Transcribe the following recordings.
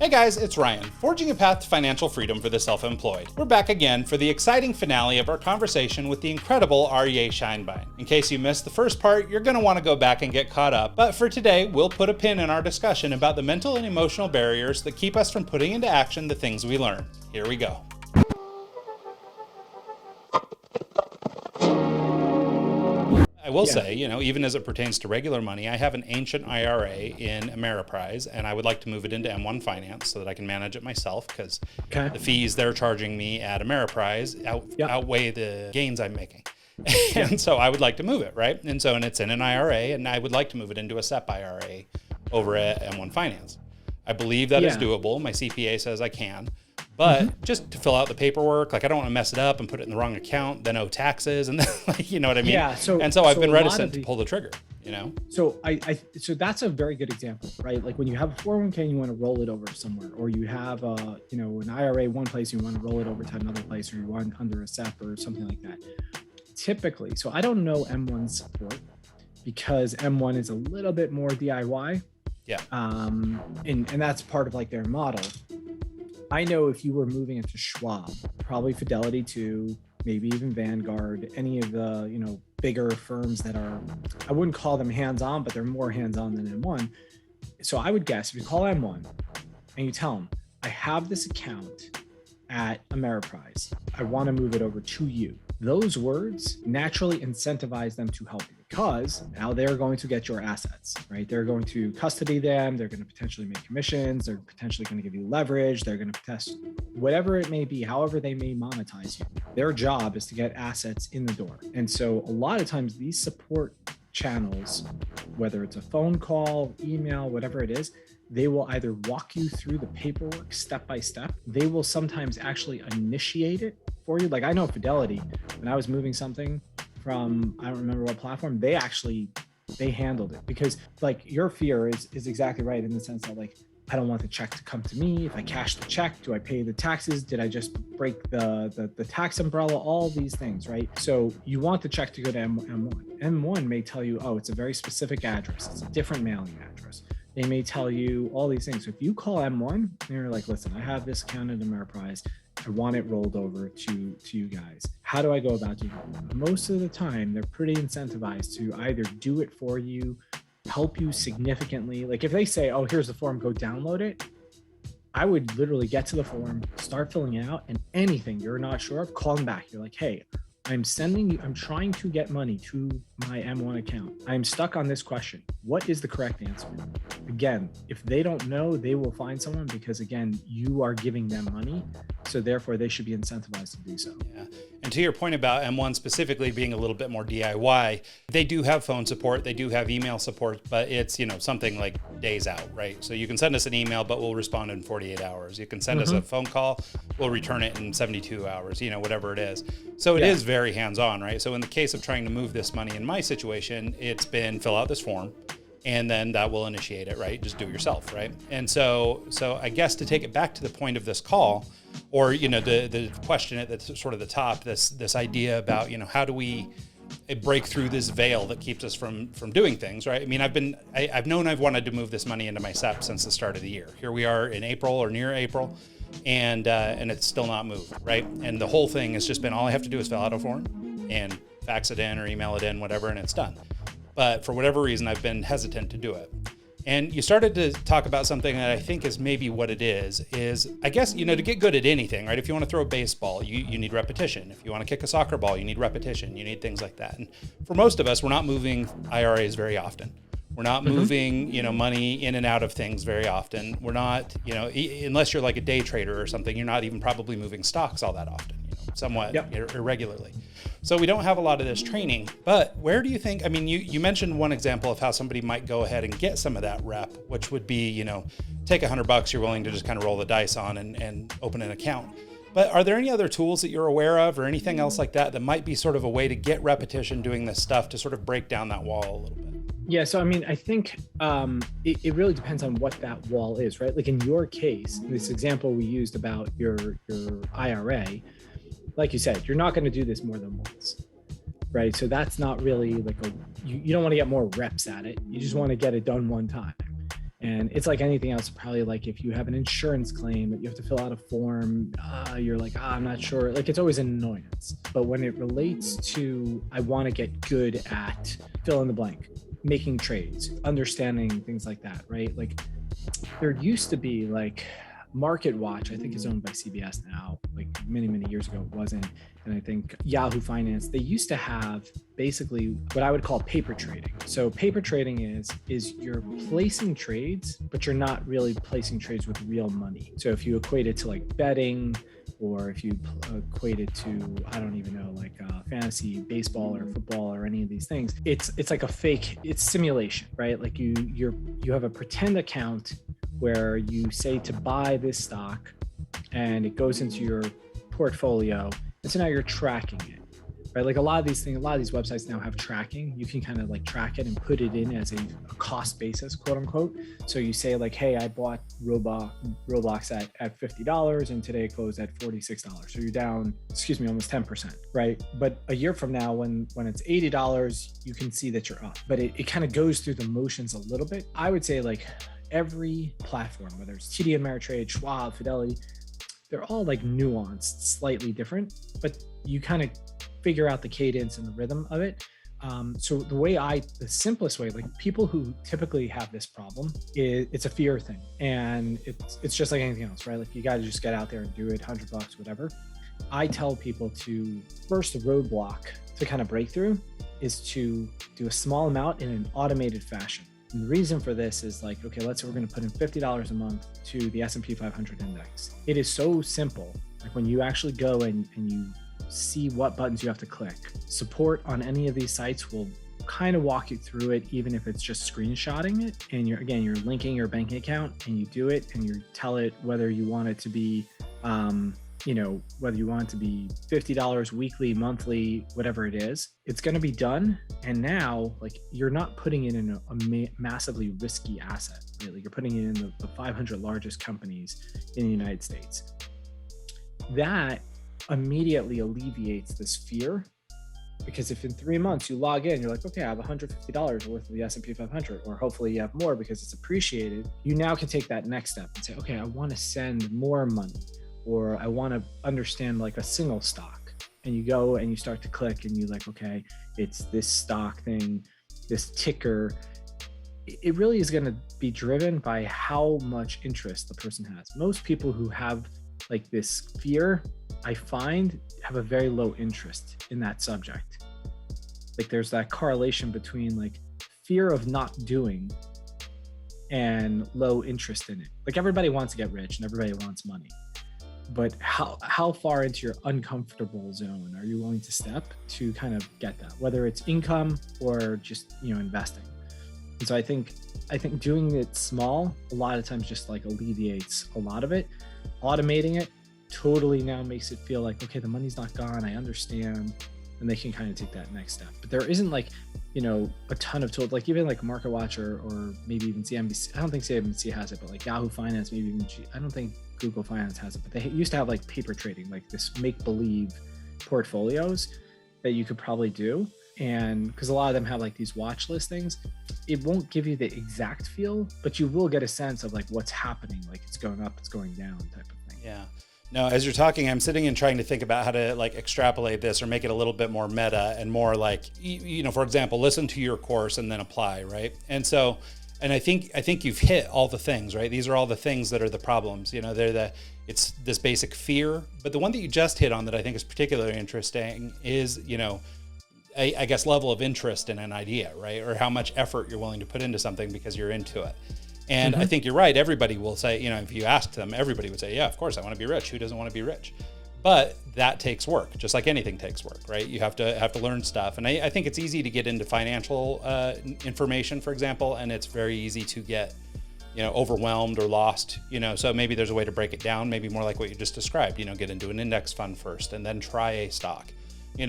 Hey guys, it's Ryan, forging a path to financial freedom for the self-employed. We're back again for the exciting finale of our conversation with the incredible Aryeh Scheinbein. In case you missed the first part, you're going to want to go back and get caught up, but for today, we'll put a pin in our discussion about the mental and emotional barriers that keep us from putting into action the things we learn. Here we go. I will say, even as it pertains to regular money, I have an ancient IRA in Ameriprise, and I would like to move it into M1 Finance so that I can manage it myself, because the fees they're charging me at Ameriprise outweigh the gains I'm making. And so I would like to move it, right? And it's in an IRA, and I would like to move it into a SEP IRA over at M1 Finance. I believe that is doable. My CPA says I can. But just to fill out the paperwork, I don't want to mess it up and put it in the wrong account, then owe taxes, and then, you know what I mean? Yeah. So I've been reticent to pull the trigger, So so that's a very good example, right? Like when you have a 401k and you want to roll it over somewhere, or you have an IRA one place, you want to roll it over to another place, or you want under a SEP or something like that. Typically, so I don't know M1 support because M1 is a little bit more DIY. Yeah. And that's part of their model. I know if you were moving into Schwab, probably Fidelity too, maybe even Vanguard, any of the, bigger firms that are, I wouldn't call them hands-on, but they're more hands-on than M1. So I would guess if you call M1 and you tell them, I have this account at Ameriprise, I want to move it over to you. Those words naturally incentivize them to help you because now they're going to get your assets, right? They're going to custody them. They're going to potentially make commissions. They're potentially going to give you leverage. They're going to test whatever it may be, however they may monetize you. Their job is to get assets in the door. And so a lot of times these support channels, whether it's a phone call, email, whatever it is, they will either walk you through the paperwork step by step. They will sometimes actually initiate it for you. I know Fidelity, when I was moving something from, I don't remember what platform, they handled it because your fear is exactly right in the sense that I don't want the check to come to me. If I cash the check, do I pay the taxes? Did I just break the tax umbrella? All these things, right? So you want the check to go to M1. M1 may tell you, oh, it's a very specific address. It's a different mailing address. They may tell you all these things. So if you call M1 and you're like, listen, I have this account at Ameriprise. I want it rolled over to you guys. How do I go about doing it? Most of the time, they're pretty incentivized to either do it for you, help you significantly. If they say, oh, here's the form, go download it. I would literally get to the form, start filling it out, and anything you're not sure of, call them back. You're like, hey, I'm trying to get money to my M1 account. I'm stuck on this question. What is the correct answer? Again, if they don't know, they will find someone because again, you are giving them money. So therefore they should be incentivized to do so. Yeah. And to your point about M1 specifically being a little bit more DIY, they do have phone support, they do have email support, but it's, something like days out, right? So you can send us an email, but we'll respond in 48 hours. You can send us a phone call, we'll return it in 72 hours, whatever it is. So it is very hands-on, right? So in the case of trying to move this money in my situation, it's been fill out this form and then that will initiate it, right? Just do it yourself, right? And so I guess to take it back to the point of this call, or the question at the sort of the top, this idea about how do we break through this veil that keeps us from doing things, right? I mean, I've known I've wanted to move this money into my SEP since the start of the year. Here we are in April or near April, and it's still not moved, right? And the whole thing has just been all I have to do is fill out a form and fax it in or email it in, whatever, and it's done. But for whatever reason, I've been hesitant to do it. And you started to talk about something that I think is maybe what it is I guess, to get good at anything, right? If you want to throw a baseball, you need repetition. If you want to kick a soccer ball, you need repetition. You need things like that. And for most of us, we're not moving IRAs very often. We're not moving, money in and out of things very often. We're not, unless you're like a day trader or something, you're not even probably moving stocks all that often, somewhat irregularly. So we don't have a lot of this training, but where do you think, you mentioned one example of how somebody might go ahead and get some of that rep, which would be, take $100 you're willing to just kind of roll the dice on and open an account. But are there any other tools that you're aware of or anything else like that might be sort of a way to get repetition doing this stuff to sort of break down that wall a little bit? Yeah. So, I think it really depends on what that wall is, right? Like in your case, this example we used about your IRA, like you said, you're not going to do this more than once, right? So that's not really you don't want to get more reps at it. You just want to get it done one time. And it's like anything else, probably like if you have an insurance claim that you have to fill out a form, you're like, I'm not sure. Like it's always an annoyance. But when it relates to, I want to get good at fill in the blank, making trades, understanding things like that, right? Like there used to be like Market Watch, I think is owned by CBS now, like many, many years ago it wasn't. And I think Yahoo Finance, they used to have basically what I would call paper trading. So paper trading is you're placing trades, but you're not really placing trades with real money. So if you equate it to like betting, or if you equate it to, I don't even know, like fantasy baseball or football or any of these things, it's like a fake, it's simulation, right? Like you have a pretend account where you say to buy this stock and it goes into your portfolio. And so now you're tracking it, right? Like a lot of these websites now have tracking. You can kind of like track it and put it in as a cost basis, quote unquote. So you say like, hey, I bought Roblox at $50 and today it closed at $46. So you're down, almost 10%, right? But a year from now, when it's $80, you can see that you're up. But it kind of goes through the motions a little bit. I would say like every platform, whether it's TD Ameritrade, Schwab, Fidelity, they're all like nuanced, slightly different, but you kind of figure out the cadence and the rhythm of it. So the simplest way, like people who typically have this problem, it's a fear thing. And it's just like anything else, right? Like you got to just get out there and do it, $100, whatever. I tell people to first roadblock to kind of break through is to do a small amount in an automated fashion. And the reason for this is like, okay, let's say we're going to put in $50 a month to the S&P 500 index. It is so simple. Like when you actually go and you see what buttons you have to click, support on any of these sites will kind of walk you through it, even if it's just screenshotting it. And you're linking your banking account and you do it and you tell it whether you want it to be, whether you want it to be $50 weekly, monthly, whatever it is, it's going to be done. And now, like, you're not putting it in a massively risky asset, right? Like you're putting it in the 500 largest companies in the United States. That immediately alleviates this fear, because if in 3 months you log in, you're like, okay, I have $150 worth of the S&P 500, or hopefully you have more because it's appreciated. You now can take that next step and say, okay, I want to send more money, or I want to understand like a single stock. And you go and you start to click and you like, okay, it's this stock thing, this ticker. It really is going to be driven by how much interest the person has. Most people who have like this fear, I find, have a very low interest in that subject. Like there's that correlation between like fear of not doing and low interest in it. Like everybody wants to get rich and everybody wants money. But how far into your uncomfortable zone are you willing to step to kind of get that, whether it's income or just, investing? And so I think doing it small, a lot of times just like alleviates a lot of it. Automating it totally now makes it feel like, okay, the money's not gone. I understand. And they can kind of take that next step. But there isn't like, a ton of tools, like even like Market Watch or maybe even CNBC. I don't think CNBC has it, but like Yahoo Finance, maybe even I don't think Google Finance has it, but they used to have like paper trading, like this make-believe portfolios that you could probably do. And because a lot of them have like these watch listings, it won't give you the exact feel, but you will get a sense of like what's happening, like it's going up, it's going down type of thing. Yeah. No, as you're talking, I'm sitting and trying to think about how to like extrapolate this or make it a little bit more meta and more like, for example, listen to your course and then apply, right? And so, and I think you've hit all the things, right? These are all the things that are the problems. It's this basic fear, but the one that you just hit on that I think is particularly interesting is, I guess level of interest in an idea, right? Or how much effort you're willing to put into something because you're into it. And I think you're right. Everybody will say, if you ask them, everybody would say, yeah, of course I want to be rich. Who doesn't want to be rich? But that takes work, just like anything takes work, right? You have to learn stuff. And I think it's easy to get into financial information, for example, and it's very easy to get, overwhelmed or lost, so maybe there's a way to break it down, maybe more like what you just described, get into an index fund first and then try a stock,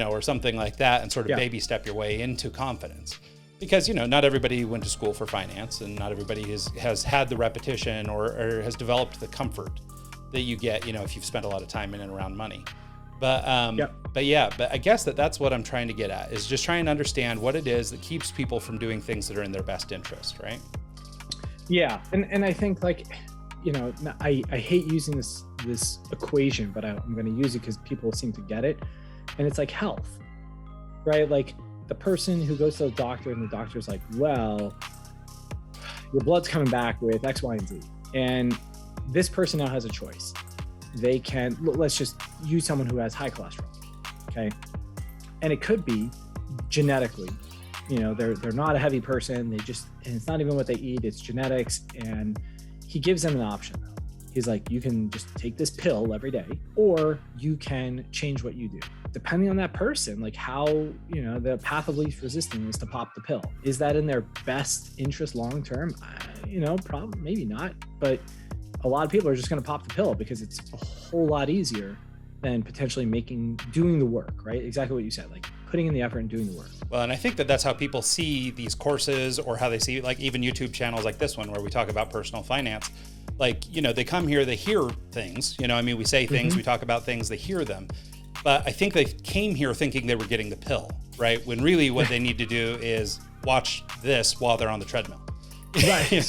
or something like that, and sort of baby step your way into confidence. Because, not everybody went to school for finance, and not everybody has had the repetition or has developed the comfort that you get, if you've spent a lot of time in and around money. But I guess that's what I'm trying to get at, is just trying to understand what it is that keeps people from doing things that are in their best interest, right? Yeah, and I think like, I hate using this equation, but I'm going to use it because people seem to get it, and it's like health, right? Like the person who goes to the doctor and the doctor's like, well, your blood's coming back with X, Y, and Z, and this person now has a choice. They can, let's just use someone who has high cholesterol, okay, and it could be genetically. They're not a heavy person. And it's not even what they eat, it's genetics. And he gives them an option though. He's like, you can just take this pill every day, or you can change what you do. Depending on that person, like how, the path of least resistance is to pop the pill. Is that in their best interest long-term? Probably, maybe not. But a lot of people are just going to pop the pill because it's a whole lot easier than potentially doing the work, right? Exactly what you said, like putting in the effort and doing the work. Well, and I think that's how people see these courses, or how they see like even YouTube channels like this one where we talk about personal finance. Like, they come here, they hear things, we say things, we talk about things, they hear them. But I think they came here thinking they were getting the pill, right? When really what they need to do is watch this while they're on the treadmill. Right.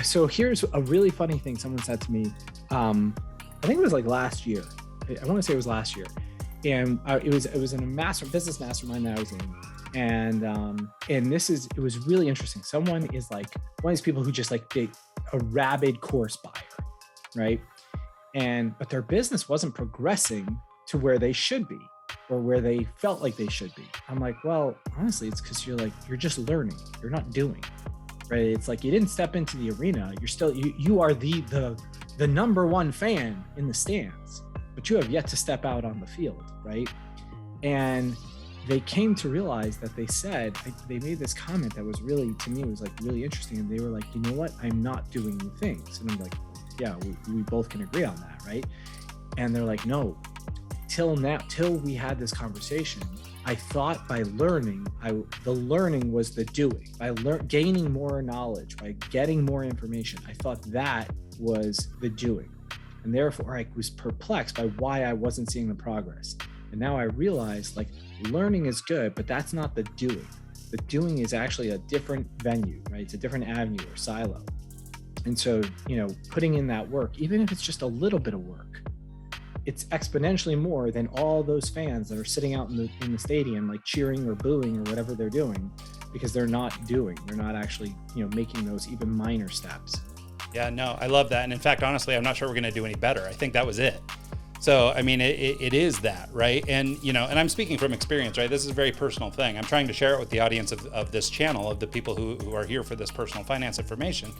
So here's a really funny thing someone said to me. I think it was like last year. I want to say it was last year. And it was in a business mastermind that I was in. And it was really interesting. Someone is like one of these people who just like a rabid course buyer, right? But their business wasn't progressing to where they should be, or where they felt like they should be. I'm like, well, honestly, it's because you're just learning. You're not doing, right? It's like you didn't step into the arena. You're still, you are the number one fan in the stands, but you have yet to step out on the field, right? And they came to realize that they made this comment that was really, to me, was like really interesting. And they were like, you know what? I'm not doing the things. And I'm like, yeah, we both can agree on that, right? And they're like, no, till we had this conversation, I thought by learning, the learning was the doing. By gaining more knowledge, by getting more information, I thought that was the doing. And therefore I was perplexed by why I wasn't seeing the progress. And now I realize like learning is good, but that's not the doing. The doing is actually a different venue, right? It's a different avenue or silo. And so, putting in that work, even if it's just a little bit of work, it's exponentially more than all those fans that are sitting out in the stadium, like cheering or booing or whatever they're doing, because they're not actually, making those even minor steps. Yeah, no, I love that. And in fact, honestly, I'm not sure we're going to do any better. I think that was it. So, I mean, it is that, right? And, and I'm speaking from experience, right? This is a very personal thing. I'm trying to share it with the audience of this channel, of the people who are here for this personal finance information,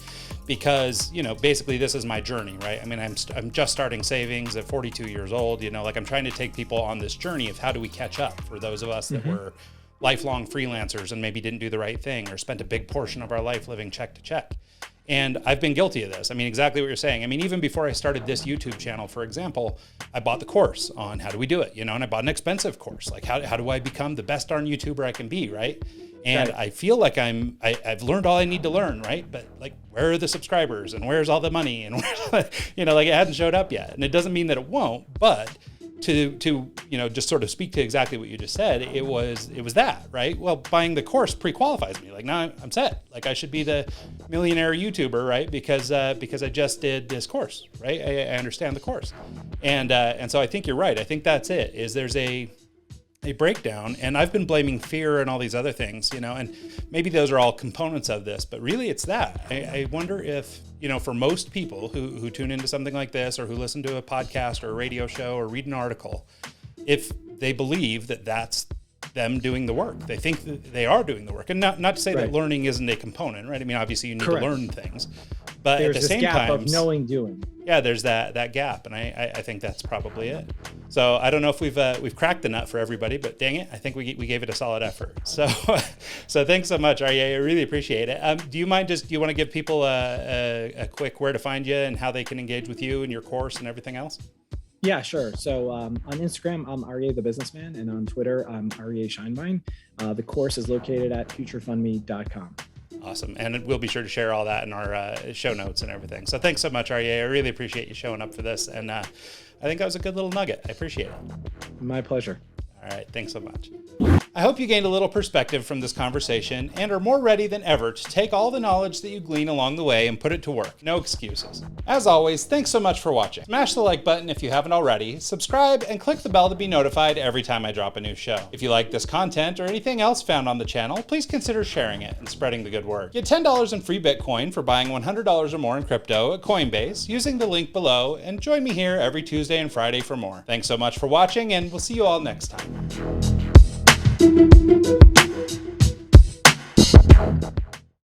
because, basically this is my journey, right? I mean, I'm just starting savings at 42 years old, like I'm trying to take people on this journey of how do we catch up for those of us that were lifelong freelancers and maybe didn't do the right thing or spent a big portion of our life living check to check. And I've been guilty of this. I mean, exactly what you're saying. I mean, even before I started this YouTube channel, for example, I bought the course on how do we do it, and I bought an expensive course. Like how do I become the best darn YouTuber I can be, right? And I feel like I've learned all I need to learn, right? But like, where are the subscribers and where's all the money? And where's, like it hasn't showed up yet. And it doesn't mean that it won't, but to just sort of speak to exactly what you just said, it was that, right? Well, buying the course pre-qualifies me. Like now I'm set. Like I should be the millionaire YouTuber, right? Because I just did this course, right? I understand the course, and so I think you're right. I think that's it. Is there's a breakdown, and I've been blaming fear and all these other things, and maybe those are all components of this, but really it's that. I wonder if, for most people who tune into something like this, or who listen to a podcast or a radio show or read an article, if they believe that that's them doing the work, they think that they are doing the work, and not to say that learning isn't a component, right? I mean, obviously you need to learn things, but there's at the same time, of knowing doing. Yeah, there's that gap, and I think that's probably it. So I don't know if we've cracked the nut for everybody, but dang it, I think we gave it a solid effort. So thanks so much, Roghaar. I really appreciate it. Do you want to give people a quick where to find you and how they can engage with you and your course and everything else? Yeah, sure. So on Instagram, I'm Roghaar the Businessman, and on Twitter, I'm Roghaar Scheinbein. The course is located at futurefundme.com. Awesome. And we'll be sure to share all that in our show notes and everything. So thanks so much, Roghaar. I really appreciate you showing up for this. And I think that was a good little nugget. I appreciate it. My pleasure. All right. Thanks so much. I hope you gained a little perspective from this conversation and are more ready than ever to take all the knowledge that you glean along the way and put it to work. No excuses. As always, thanks so much for watching. Smash the like button if you haven't already, subscribe, and click the bell to be notified every time I drop a new show. If you like this content or anything else found on the channel, please consider sharing it and spreading the good word. Get $10 in free Bitcoin for buying $100 or more in crypto at Coinbase using the link below, and join me here every Tuesday and Friday for more. Thanks so much for watching, and we'll see you all next time.